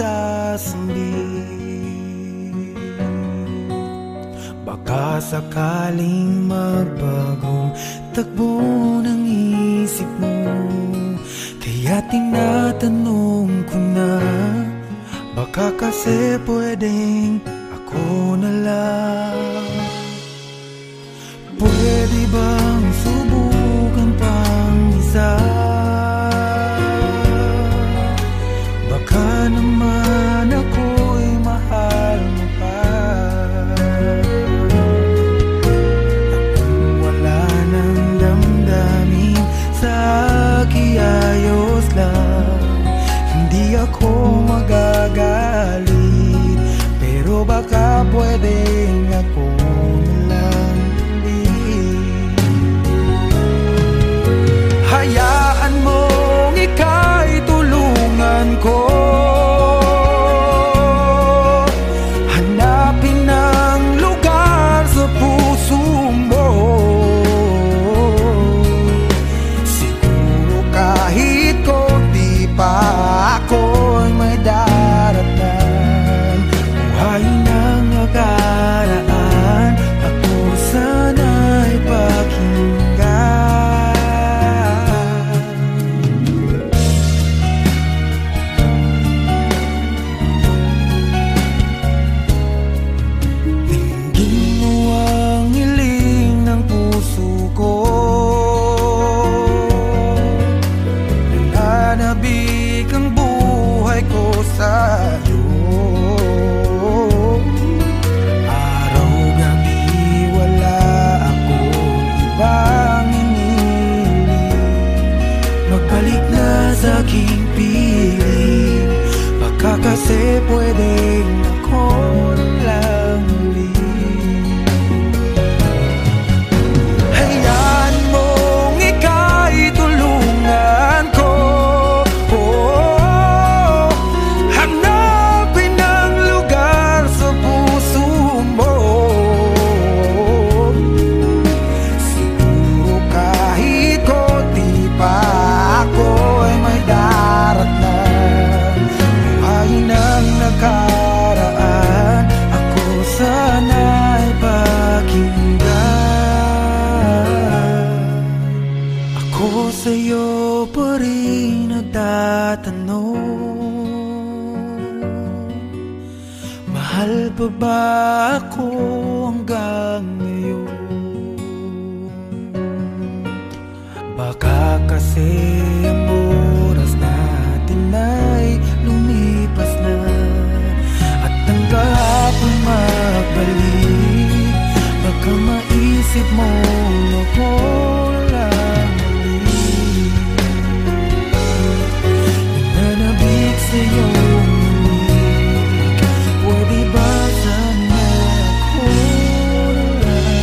sasambit. Baka sakaling magbagong takbo ng isip mo, kaya tinatanong ko na, baka kasi pwedeng ako na lang. Pwede bang subukan pang isa? Baka naman ako'y mahal mo pa. Kung wala nang damdamin sa kiayos lang, hindi ako magagalit, pero baka pwedeng ako na lang. Hayaan mong ika'y tulungan ko, hanapin ang lugar sa puso mo. Siguro kahit konti pa ako'y may daratan. Buhayin ang nakaraan, ako sana'y pakinggan. Kasi pwedeng ako lang ulit. Hayaan mong ika'y tulungan ko, hanapin ang lugar sa puso mo. Siguro kahit konti pa ako'y may daratnan. Ang nakaraan, ako sana'y pakinggan. Ako sa'yo pa rin nagtatanong, mahal pa ba ako hanggang ngayon? Baka kasi ang oras natin ay lumipas na, at ang kahapon magbalik. Baka maisip mo ako lang ulit, nananabik sa'yo ulit. Pwede ba sana ako na lang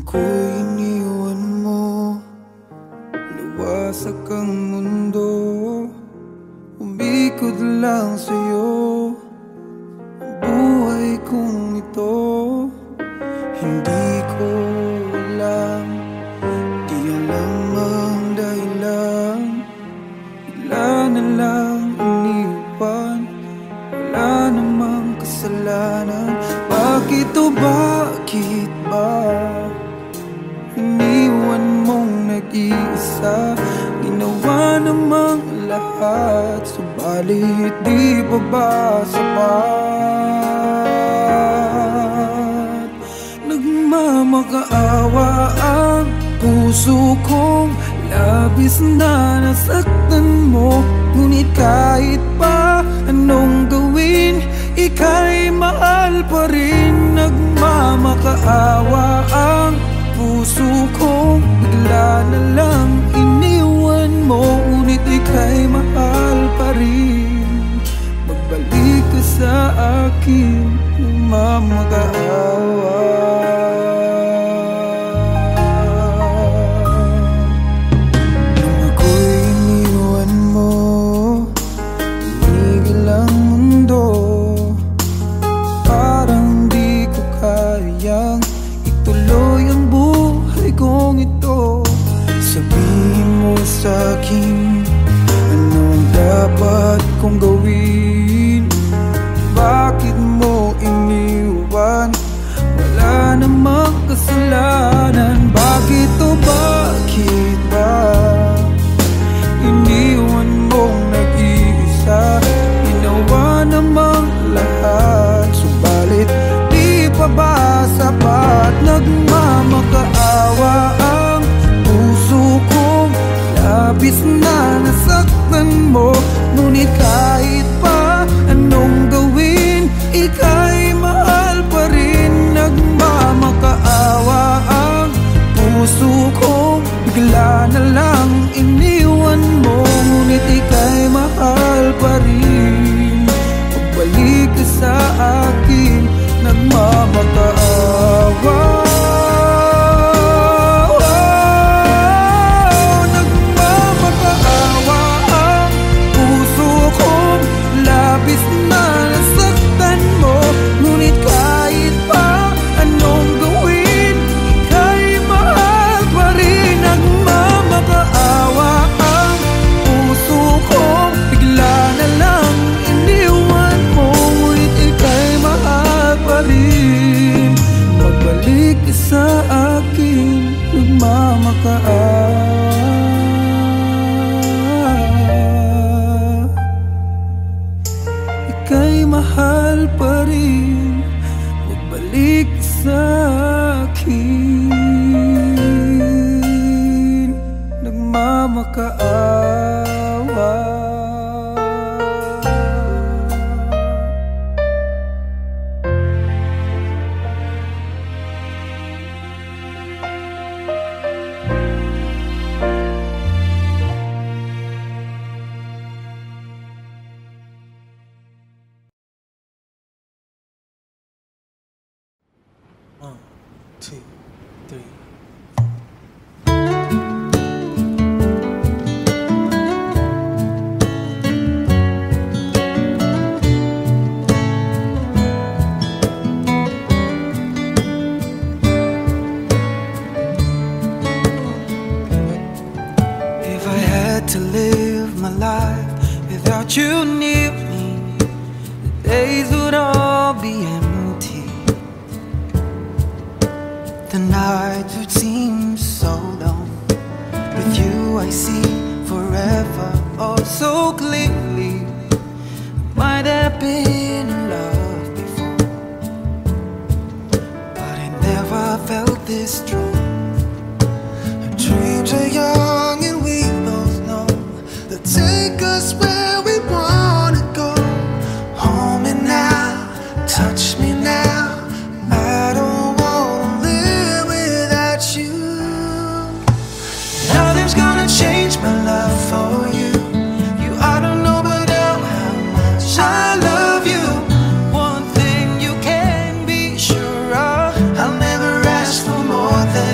ako'y iniwan mo, luwasak ang mundo, umikot lang sa'yo ang buhay kong ito. Hindi ko alam, di alam ang dahilan, bigla na lang iniwan, wala namang kasalanan. Bakit o bakit ba iniwan mong nag-iisa? Ginawa namang lahat, subalit di pa ba sapat? Nagmamakaawa ang puso kong labis na nasaktan mo, ngunit kahit pa anong gawin, ika'y mahal pa rin puso ko, bigla na lang iniwan mo. Ngunit ika'y mahal pa rin. Magbalik ka sa akin, mamag-aawa. Nung ako'y iniwan mo, tumigil ang mundo. Parang di ko kayang ituloy ang buhay kong ito. Sabihin mo sa'kin, anong dapat kong gawin? Bakit mo iniwan? Wala namang kasalanan. Bakit o bakit ba iniwan mong nag-iisa? Ginawa namang lahat, subalit di pa ba sapat? Nagmamakaawa ang puso kong labis na nasaktan mo. Ngunit kahit pa anong gawin, ika'y mahal pa rin. Nagmamakaawa ang puso kong bigla na lang iniwan mo. Ngunit ika'y mahal pa rin. Pagbalik ka sa akin, nagmamakaawa. Nagmamakaawa ang puso kong labis na nasaktan mo. Ngunit kahit pa anong gawin, ika'y mahal pa rin. Nagmamakaawa ang puso kong bigla na lang iniwan mo. Ngunit ika'y mahal pa rin. Magbalik ka sa akin, nagmamakaawa. Ika'y mahal pa rin. Magbalik ka sa akin, nagmamakaawa. One, two, three. If I had to live my life without you near me, the days would all be empty. The nights would seem so long. With you I see forever oh so clearly. Might have been in love before, but I never felt this strong. Our dreams are young and we both know they'll take us where we wanna go. Hold me now, touch me now. I don't wanna live without you. Nothing's gonna change my love for you. You ought to know by now how much I love you. One thing you can be sure of, I'll never ask for more than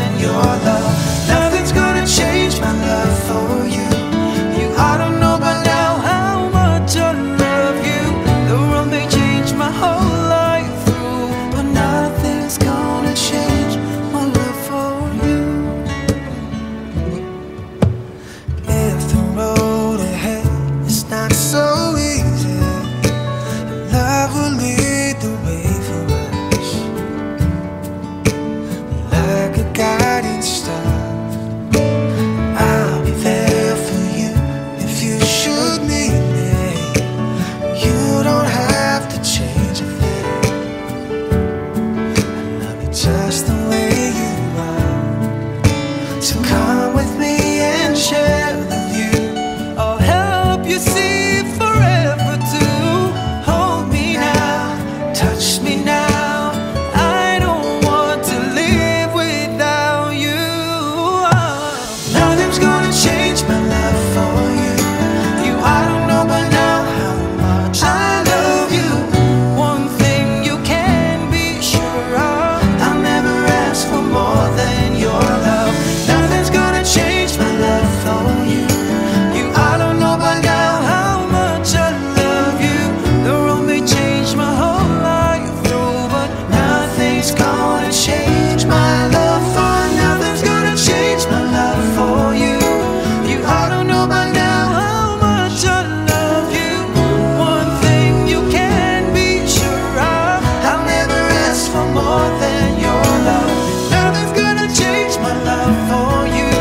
more than your love. Nothing's gonna change my love for you.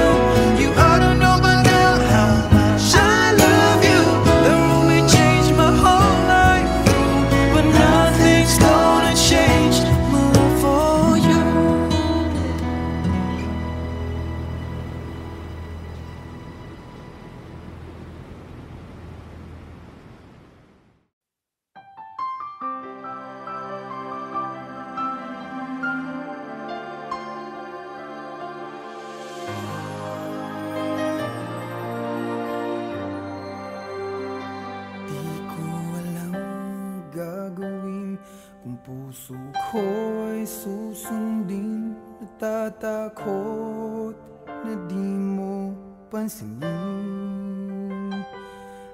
You ought to know by now how much I love you. The room may change my whole life through, but nothing's gonna change my love for you. Gagawin kung puso ko ay susundin. Natatakot na di mo pansinin.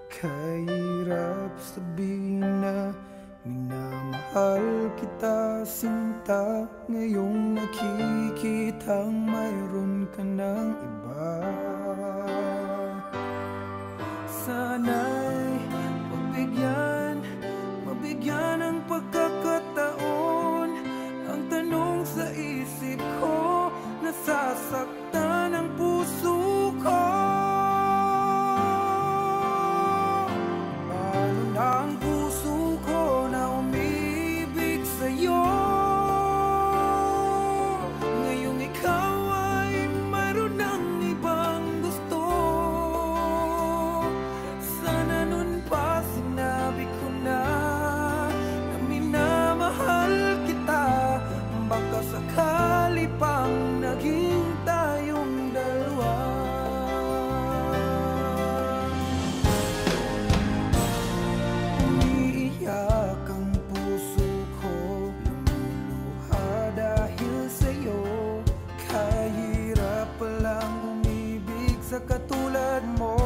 Kahirap sabihin na minamahal kita, sinta. Ngayong nakikitang mayroon ka ng iba. Sana'y mabigyan ng pagkakataon. Ang tanong sa isip ko, nasasaktan ang puso ko. Paano na ang puso ko na umibig sa'yo? Ngayong ikaw ay mayroon ng ibang gusto. Sana nun pa sinabi ko na minamahal kita. Baka sakali pang naging tayong dalawa. Umiiyak ang puso ko, lumuluha dahil sa'yo. Kahirap palang umibig sa katulad mo.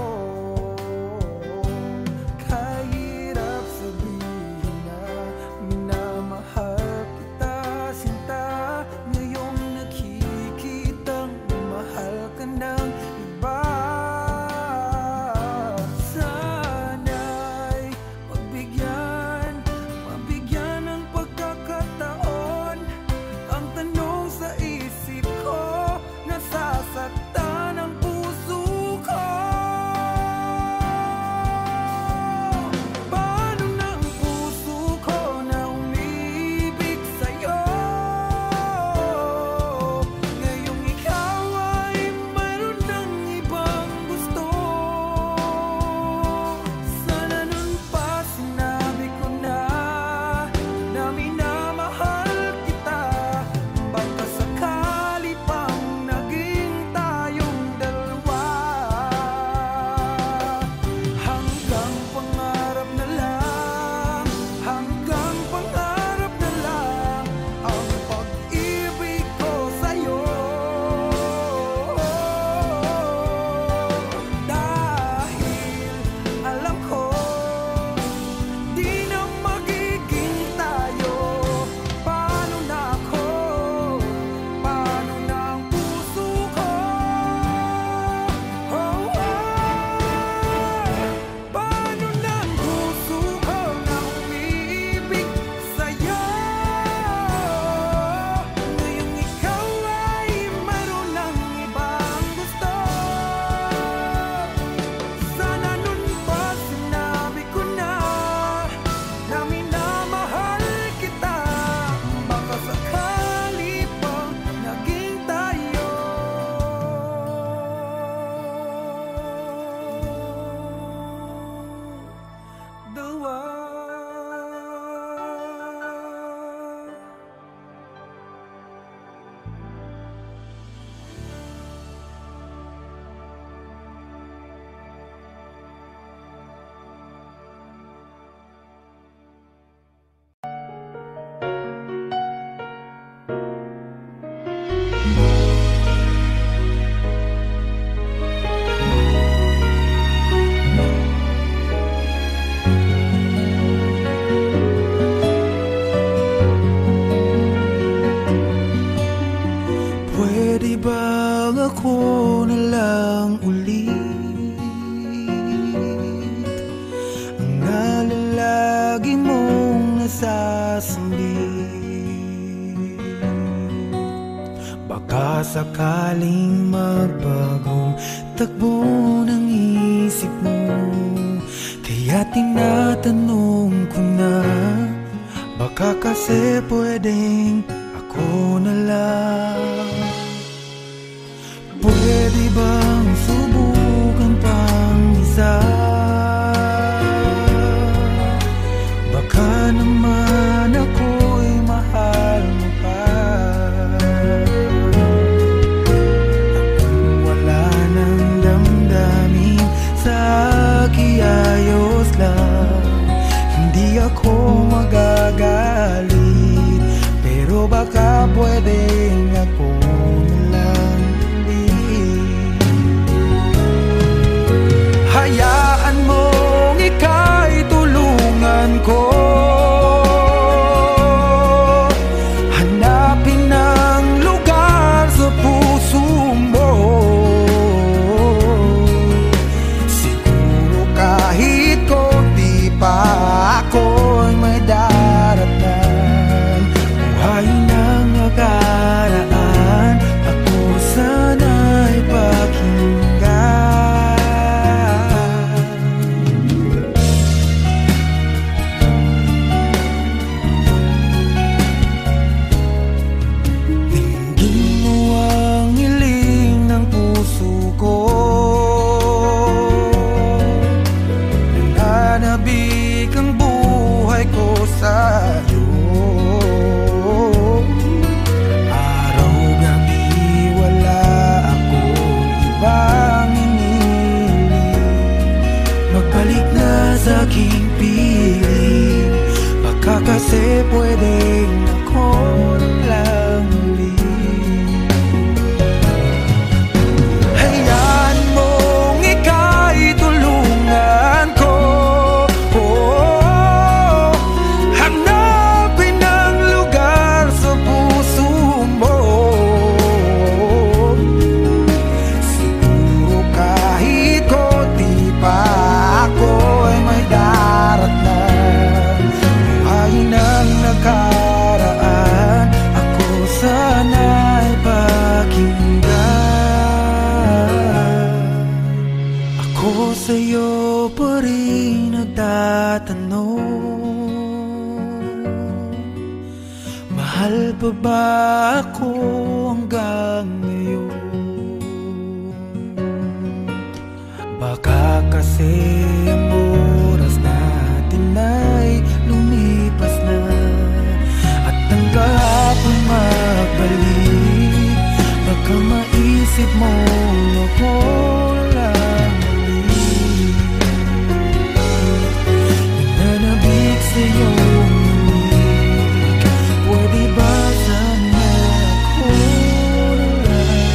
Kahirap sabihin na minamahal kita, sinta. Ngayong nakikitang mahal ka ng iba. Sana'y mabigyan ng pagkakataon. Ang tanong sa isip ko, nasasaktan ang puso ko. Paano na ang puso ko na umibig sa'yo? Ngayong ikaw ay mayroon ng ibang gusto. Sana nun pa sinabi ko na minamahal kita. Baka sakali pang naging tayong dalawa. Hanggang pangarap na lang, hanggang pangarap na lang ang pag-ibig ko sa'yo. Dahil alam ko di na magiging tayo. Paano na ako? Paano na ang puso ko? Paano na ang puso ko na umiibig sa'yo? Ngayong ikaw ay mayroon ng ibang gusto. Sana nun pa sinabi ko na minamahal kita. Baka sakali pang naging tayo dalawa. Pwede bang ako na lang ulit ang nalalagi mong nasasambit? Baka sakaling magbagong takbo ng isip mo, kaya tinatanong ko na, baka kasi pwedeng ako na lang. Pwede bang subukan pang isa? Baka naman ako'y mahal mo pa. Kung wala nang damdamin sa kiayos lang, hindi ako magagalit, pero baka pwedeng ako na lang. Hayaan mong ika'y tulungan ko, hanapin ang lugar sa puso mo. Siguro kahit konti pa ako'y may daratan. Buhayin ang nakaraan, ako sana'y pakinggan. Kasi pwedeng ako lang ulit. Hayaan mong ika'y tulungan ko, hanapin ang lugar sa puso mo. Siguro kahit konti pa ako'y may daratnan. Ang nakaraan, ako sana'y pakinggan. Ako sa'yo pa rin nagtatanong, mahal pa ba ako hanggang ngayon? Baka kasi ang oras natin ay lumipas na, at ang kahapon magbalik. Baka maisip mo ako lang ulit, nananabik sa'yo ulit. Pwede ba sana ako na lang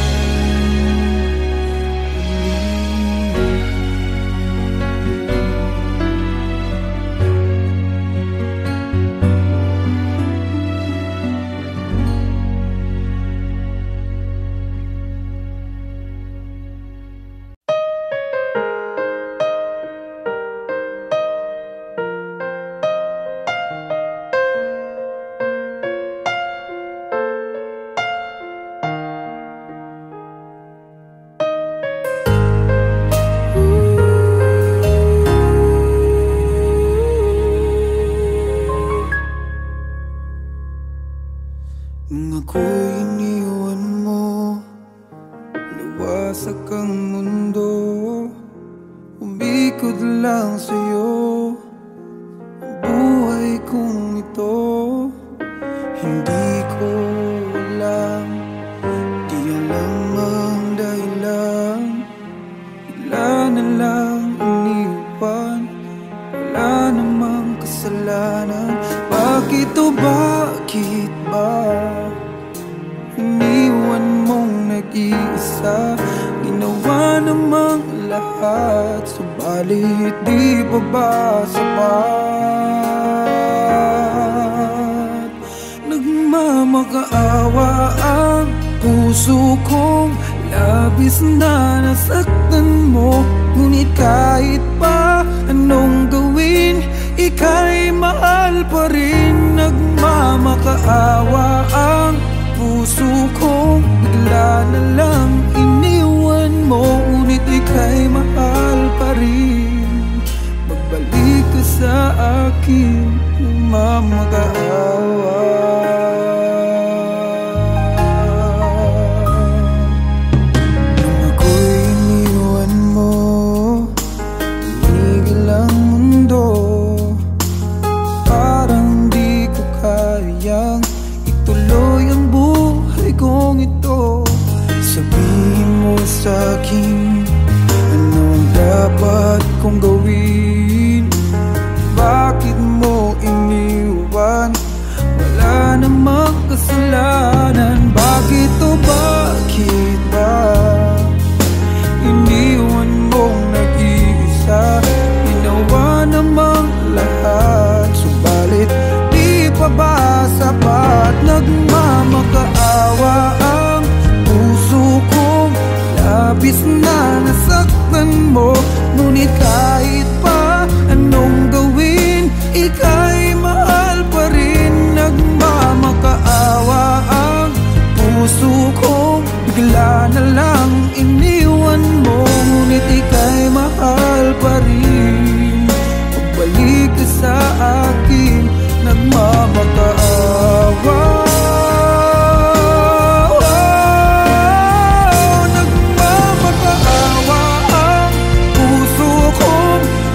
ako'y iniwan mo, luwasak ang mundo, umikot lang sa'yo ang buhay kong ito. Hindi ko alam, di alam ang dahilan, bigla na lang iniwan, wala namang kasalanan. Bakit o bakit ba iniwan mong nag-iisa? Ginawa namang lahat, subalit di pa ba sapat? Nagmamakaawa ang puso kong labis na nasaktan mo, ngunit kahit pa anong gawin, ika'y mahal pa rin. Nagmamakaawa ang puso kong nagmamakaawa. Nung ako'y iniwan mo, tumigil ang mundo. Parang di ko kayang ituloy ang buhay kong ito. Sabihin mo sa'kin, anong dapat kong gawin? Bakit mo iniwan? Wala namang kasalanan. Bakit o bakit ba iniwan mong nag-iisa? Ginawa namang lahat, subalit di pa ba sapat? Nagmamakaawa ang puso kong labis na nasaktan mo. Ngunit kahit pa anong gawin, ika'y mahal pa rin. Nagmamakaawa ang puso kong bigla na lang iniwan mo. Ngunit ika'y mahal pa rin. Pagbalik ka sa akin, nagmamakaawa.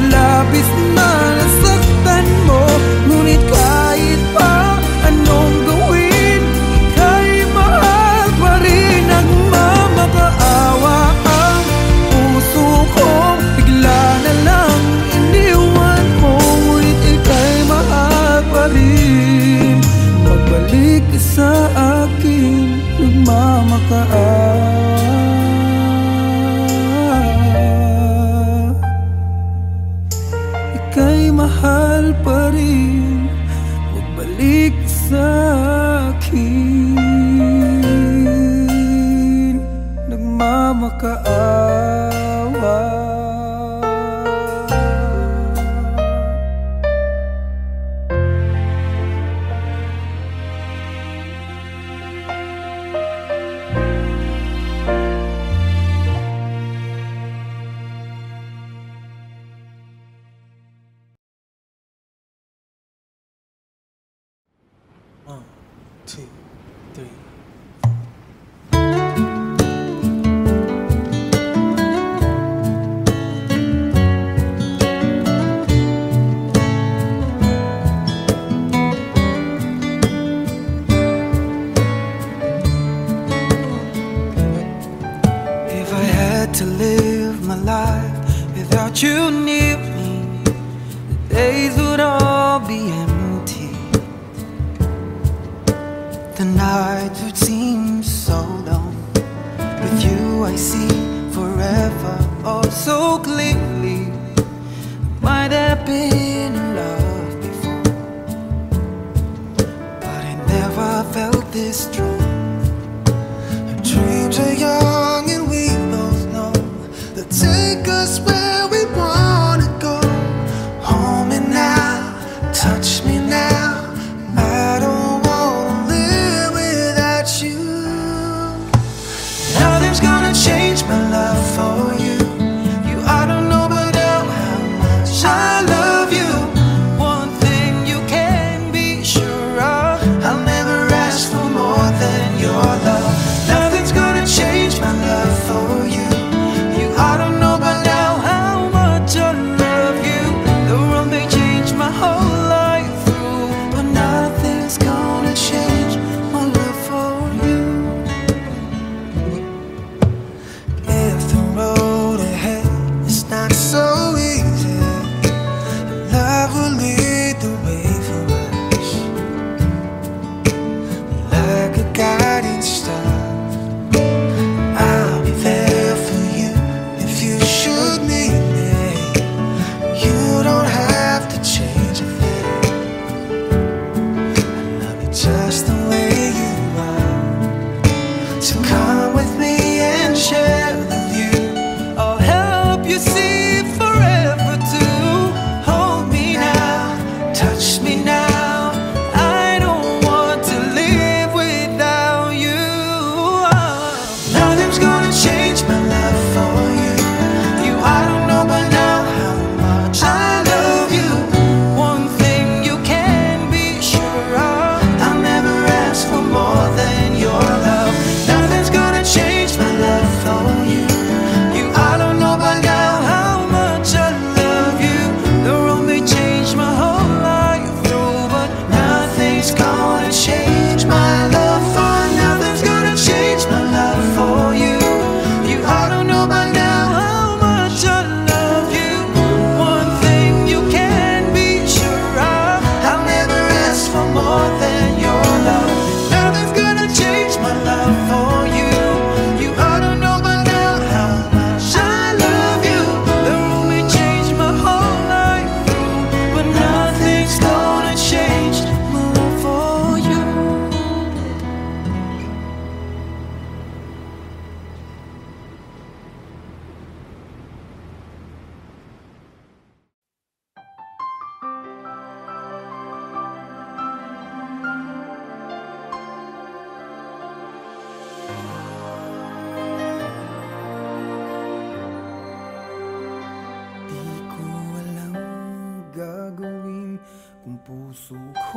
Labis na nasaktan mo, ngunit kahit pa anong gawin, ika'y mahal pa rin. Nagmamakaawa ang puso kong bigla na lang iniwan mo. Ngunit ika'y mahal pa rin. Magbalik ka sa akin, nagmamakaawa. Ika'y mahal pa rin. Magbalik sa akin, nagmamakaawa. One, two, three. If I had to live my life without you near me, the days would all be empty. The nights would seem so long. With you I see forever, oh so clearly. Might have been in love before, but I never felt this strong. Our dreams are young and we both know they'll take us where we wanna go. Hold me now, touch me now. I don't wanna live without you. Nothing's gonna change my love for you. You ought to know by now how much I love you. One thing you can be sure of, I'll never ask for more than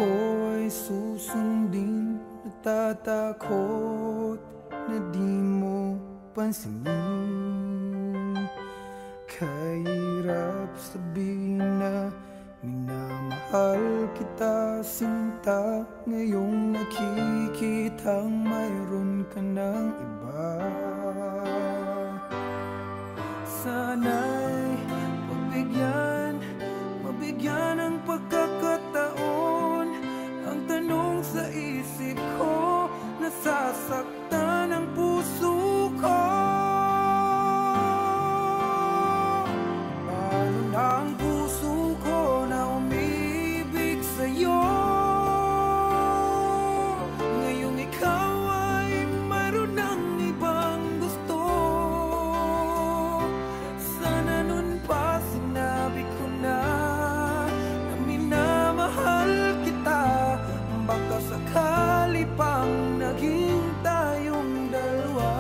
ko ay susundin. Natatakot na di mo pansinin. Kahirap sabihin na minamahal kita, sinta. Ngayong nakikitang mayroon ka ng iba. Sana'y mabigyan ng pagkakataon. Ang tanong sa isip ko, nasasaktan ang puso ko. Paano na ang puso ko na umibig sa'yo? Ngayong ikaw ay mayroon ng ibang gusto. Sana nun pa sinabi ko na minamahal kita. Baka sakali pang naging tayong dalawa.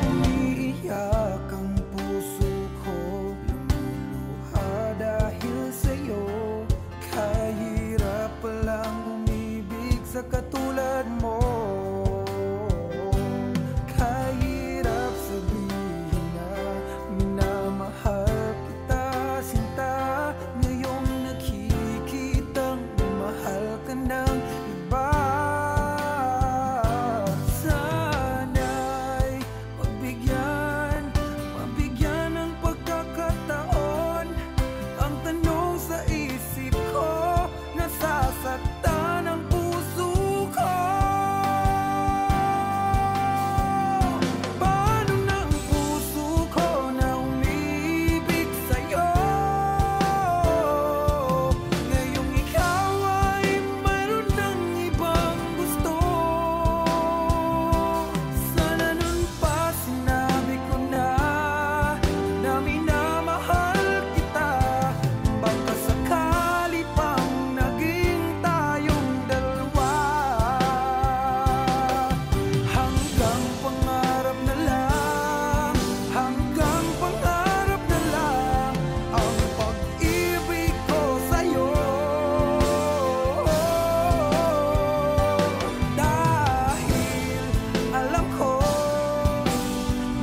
Umiiyak ang puso ko, lumuluha dahil sa'yo. Kahirap palang umibig sa katulad mo. Kahirap sabihin na minamahal kita, sinta. Ngayong nakikitang mahal ka ng iba. Sana'y mabigyan ng pagkakataon. Ang tanong sa isip ko, nasasaktan ang puso ko. Paano na ang puso ko na umibig sa'yo? Ngayong ikaw ay mayroon ng ibang gusto. Sana nun pa sinabi ko na minamahal kita. Baka sakali pang naging tayong dalawa. Hanggang pangarap na lang, hanggang pangarap na lang ang pag-ibig ko sa'yo. Dahil alam ko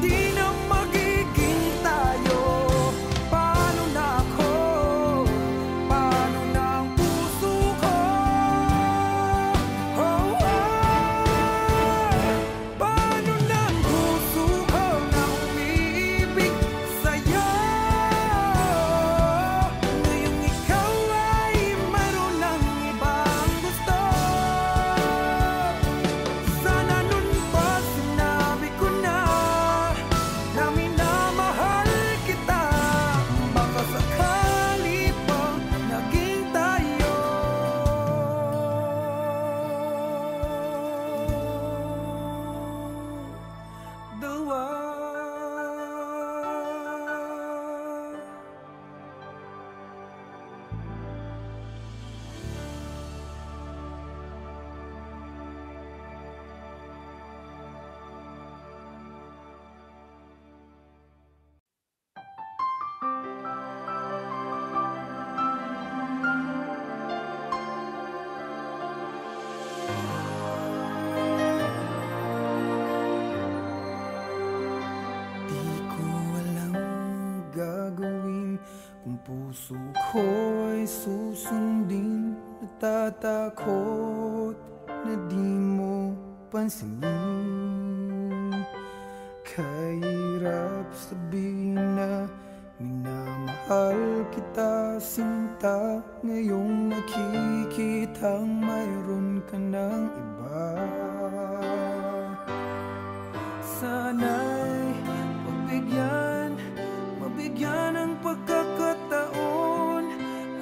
di na magiging tayo. Paano na ako? Paano na ang puso ko? Paano na ang puso ko na umiibig sa'yo? Ngayong ikaw ay mayroon ng ibang gusto. Sana nun pa sinabi ko na minamahal kita. Baka sakali pang naging tayo dalawa. Di ko alam gagawin kung puso ko ay susundin. Natatakot na di mo pansinin. Kahirap sabihin na minamahal kita, sinta. Ngayong nakikitang mayroon ka ng iba. Sana'y mabigyan ng pagkakataon.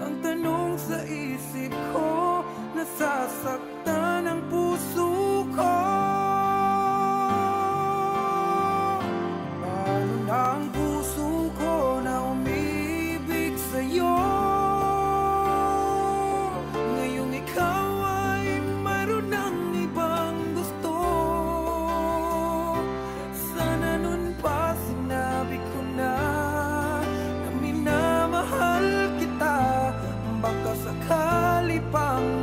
Ang tanong sa isip ko, nasasaktan ang puso ko. Paano na ang puso ko na umibig sa'yo? Ngayong ikaw ay mayroon ng ibang gusto. Sana nun pa sinabi ko na minamahal pang